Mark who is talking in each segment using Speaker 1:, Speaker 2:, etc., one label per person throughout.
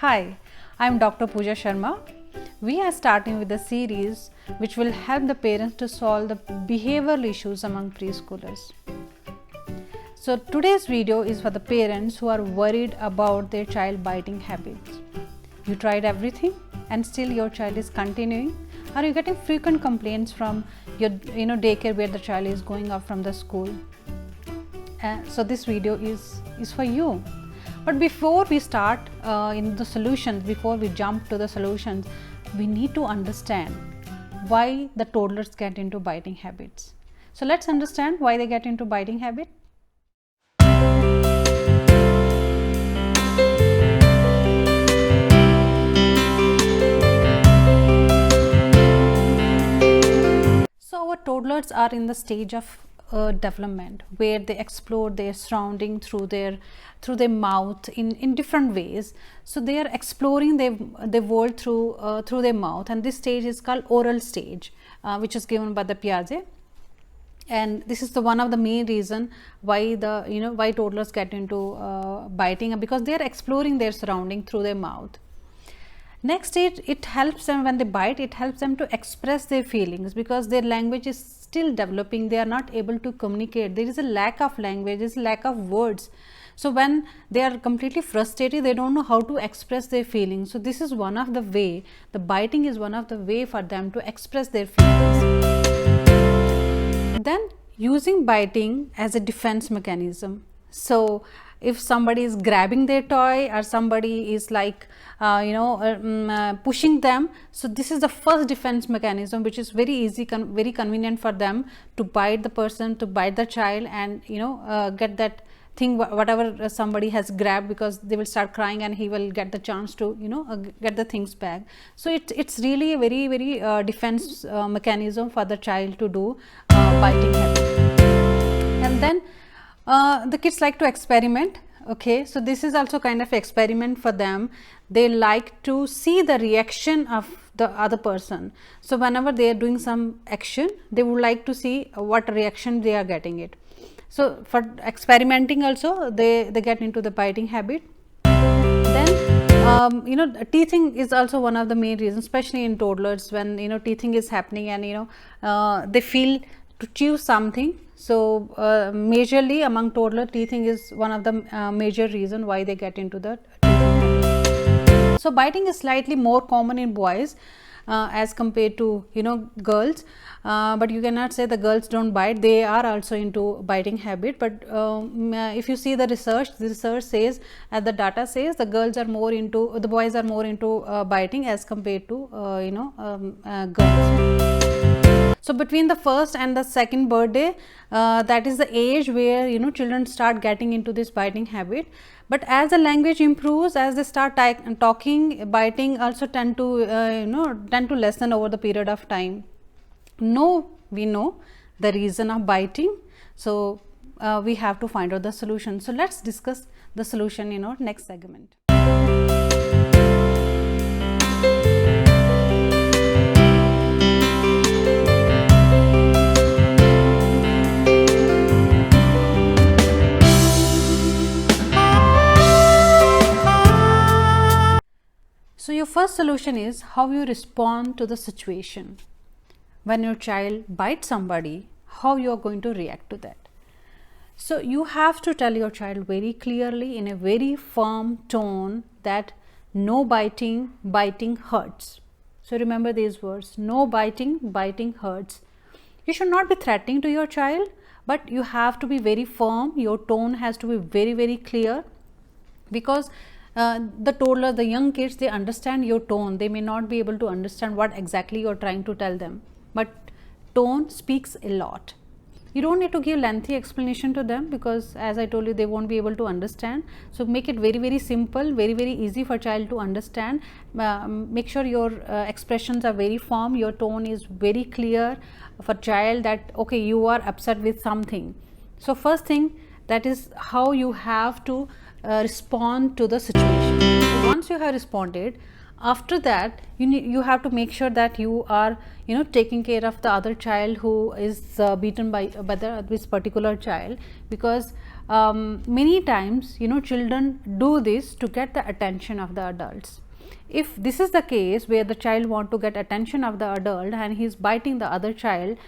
Speaker 1: Hi, I'm Dr. Pooja Sharma. We are starting with a series which will help the parents to solve the behavioral issues among preschoolers. So today's video is for the parents who are worried about their child biting habits. You tried everything and still your child is continuing. Are you getting frequent complaints from your daycare where the child is going up from the school? So this video is for you. But before we start in the solutions, before we jump to the solutions, we need to understand why the toddlers get into biting habits. So let's understand why they get into biting habit. So our toddlers are in the stage of development where they explore their surrounding through their mouth in different ways. So they are exploring their world through their mouth, and this stage is called oral stage, which is given by the Piaget. And this is the one of the main reason why why toddlers get into biting, because they are exploring their surrounding through their mouth. Next, it helps them when they bite. It helps them to express their feelings because their language is still developing. They are not able to communicate. There is a lack of language. There is a lack of words. So when they are completely frustrated, they don't know how to express their feelings. So this is one of the way. The biting is one of the way for them to express their feelings. Then using biting as a defense mechanism. So if somebody is grabbing their toy or somebody is like pushing them, so this is the first defense mechanism, which is very easy, very convenient for them to bite the person, to bite the child, and get that thing, whatever somebody has grabbed, because they will start crying and he will get the chance to get the things back. So it's really a very defense mechanism for the child to do biting habit. And then the kids like to experiment. Okay, so this is also kind of experiment for them. They like to see the reaction of the other person. So whenever they are doing some action, they would like to see what reaction they are getting it. So for experimenting also, they get into the biting habit. Then teething is also one of the main reasons, especially in toddlers, when teething is happening and they feel to chew something. So majorly among toddler, teething is one of the major reason why they get into the teething. So biting is slightly more common in boys as compared to girls, but you cannot say the girls don't bite. They are also into biting habit. But if you see the research says, the data says, the boys are more into biting as compared to girls. So between the first and the second birthday, that is the age where children start getting into this biting habit. But as the language improves, as they start talking, biting also tend to lessen over the period of time. We know the reason of biting, so we have to find out the solution. So let's discuss the solution in our next segment. So your first solution is how you respond to the situation. When your child bites somebody, how you are going to react to that. So you have to tell your child very clearly in a very firm tone that no biting, biting hurts. So remember these words, no biting, biting hurts. You should not be threatening to your child, but you have to be very firm. Your tone has to be very clear, because the toddler, the young kids, they understand your tone. They may not be able to understand what exactly you're trying to tell them, but tone speaks a lot. You don't need to give lengthy explanation to them, because as I told you, they won't be able to understand. So make it very simple, very easy for child to understand. Make sure your expressions are very firm. Your tone is very clear for child that okay, you are upset with something. So first thing, that is how you have to respond to the situation. So once you have responded, after that you have to make sure that you are taking care of the other child who is beaten by this particular child, because many times, children do this to get the attention of the adults. If this is the case where the child want to get attention of the adult and he is biting the other child,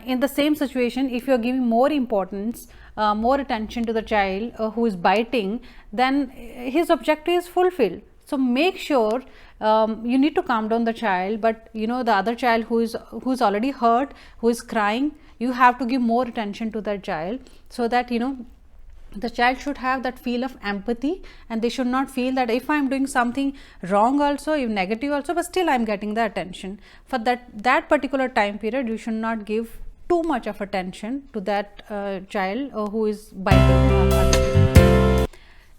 Speaker 1: in the same situation, if you are giving more importance, more attention to the child who is biting, then his objective is fulfilled. So make sure you need to calm down the child, but the other child who is already hurt, who is crying, you have to give more attention to that child, so that the child should have that feel of empathy, and they should not feel that if I am doing something wrong also, if negative also, but still I am getting the attention. For that particular time period, you should not give too much of attention to that child who is biting.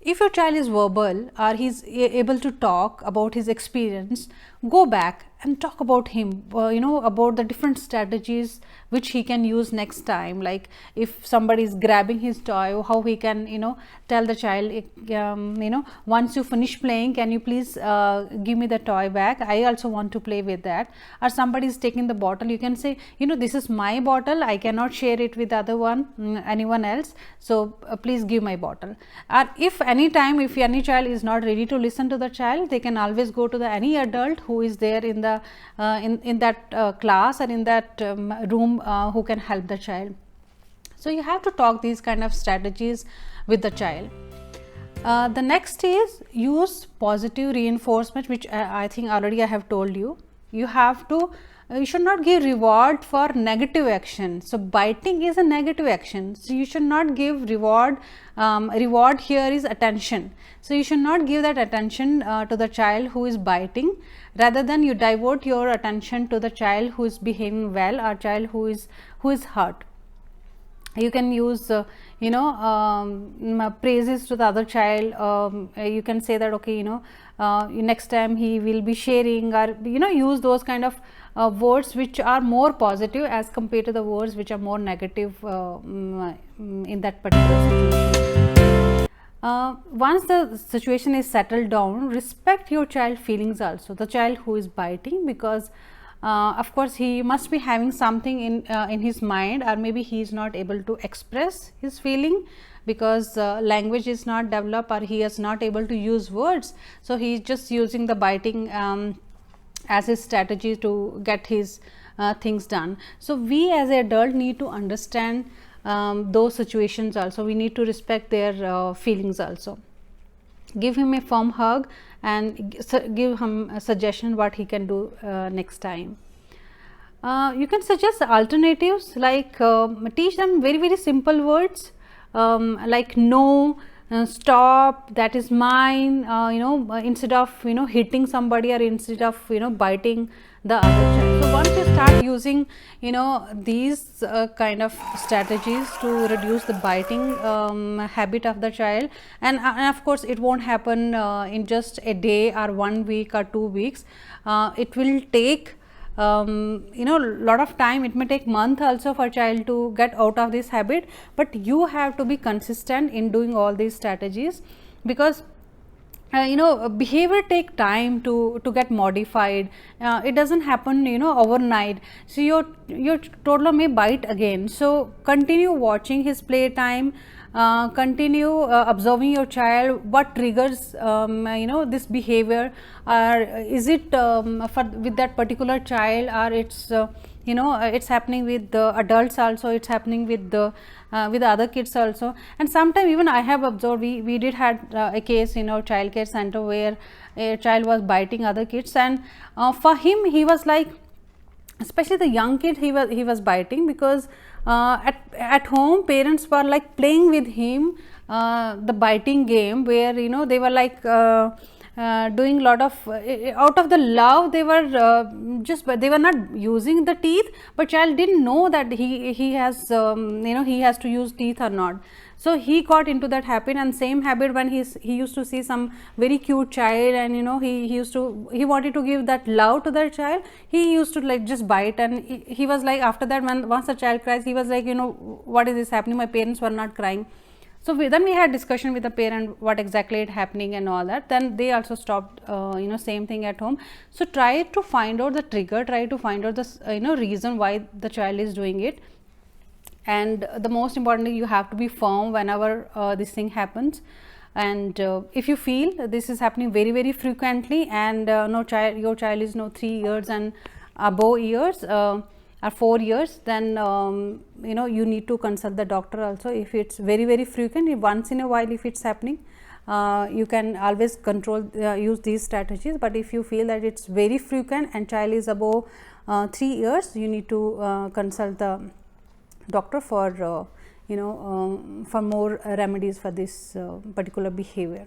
Speaker 1: If your child is verbal or he is able to talk about his experience, go back and talk about him, about the different strategies which he can use next time. Like if somebody is grabbing his toy, how he can tell the child, once you finish playing, can you please give me the toy back, I also want to play with that. Or somebody is taking the bottle, you can say, this is my bottle, I cannot share it with anyone else, so please give my bottle. Or if any child is not ready to listen to the child, they can always go to any adult who is there in the in that class or in that room who can help the child. So you have to talk these kind of strategies with the child. The next is use positive reinforcement, which I think already I have told you. You should not give reward for negative action. So biting is a negative action, so you should not give reward. Reward here is attention, so you should not give that attention to the child who is biting. Rather than you divert your attention to the child who is behaving well or child who is hurt. You can use praises to the other child. You can say that, okay, next time he will be sharing, or use those kind of words which are more positive as compared to the words which are more negative in that particular situation. Once the situation is settled down, respect your child's feelings also, the child who is biting, because of course he must be having something in his mind, or maybe he is not able to express his feeling because language is not developed, or he is not able to use words, so he is just using the biting as his strategy to get his things done. So we as an adult need to understand those situations also. We need to respect their feelings also. Give him a firm hug and give him a suggestion what he can do next time. You can suggest alternatives, like teach them very, very simple words, like no, stop, that is mine, instead of hitting somebody, or instead of biting the other child. So once you start using these kind of strategies to reduce the biting habit of the child, and of course it won't happen in just a day or 1 week or 2 weeks. It will take lot of time. It may take month also for child to get out of this habit, but you have to be consistent in doing all these strategies, because behavior take time to get modified. It doesn't happen overnight. So your toddler may bite again, so continue watching his play time, continue observing your child, what triggers this behavior, or is it with that particular child, or it's it's happening with the adults also, it's happening with the other kids also. And sometimes even I have observed, we did had a case in our child care center where a child was biting other kids, and for him, he was like, especially the young kid, he was biting because at home parents were like playing with him the biting game, where they were like doing lot of out of the love, they were they were not using the teeth, but child didn't know that he has he has to use teeth or not. So he got into that habit, and same habit when he used to see some very cute child, and he wanted to give that love to that child, he used to like just bite. And he was like, after that, once the child cries, he was like, what is this happening, my parents were not crying. So then we had discussion with the parent what exactly is happening and all that. Then they also stopped same thing at home. So try to find out the trigger, try to find out the reason why the child is doing it, and the most importantly, you have to be firm whenever this thing happens. And if you feel this is happening very frequently, and your child is 3 years and above years or 4 years, then you need to consult the doctor also. If it's very frequent, if once in a while if it's happening, you can always use these strategies. But if you feel that it's very frequent and child is above 3 years, you need to consult the doctor for for more remedies for this particular behavior.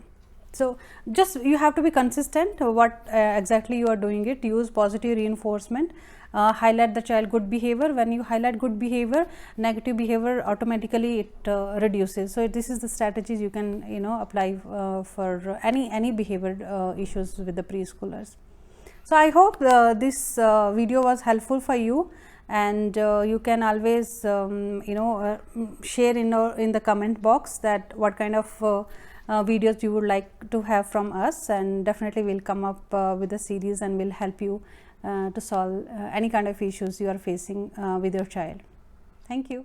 Speaker 1: So just you have to be consistent what exactly you are doing it. Use positive reinforcement, highlight the child good behavior. When you highlight good behavior, negative behavior automatically it reduces. So this is the strategies you can apply for any behavior issues with the preschoolers. So I hope this video was helpful for you, and you can always share in the comment box that what kind of videos you would like to have from us, and definitely we'll come up with a series and will help you to solve any kind of issues you are facing with your child. Thank you.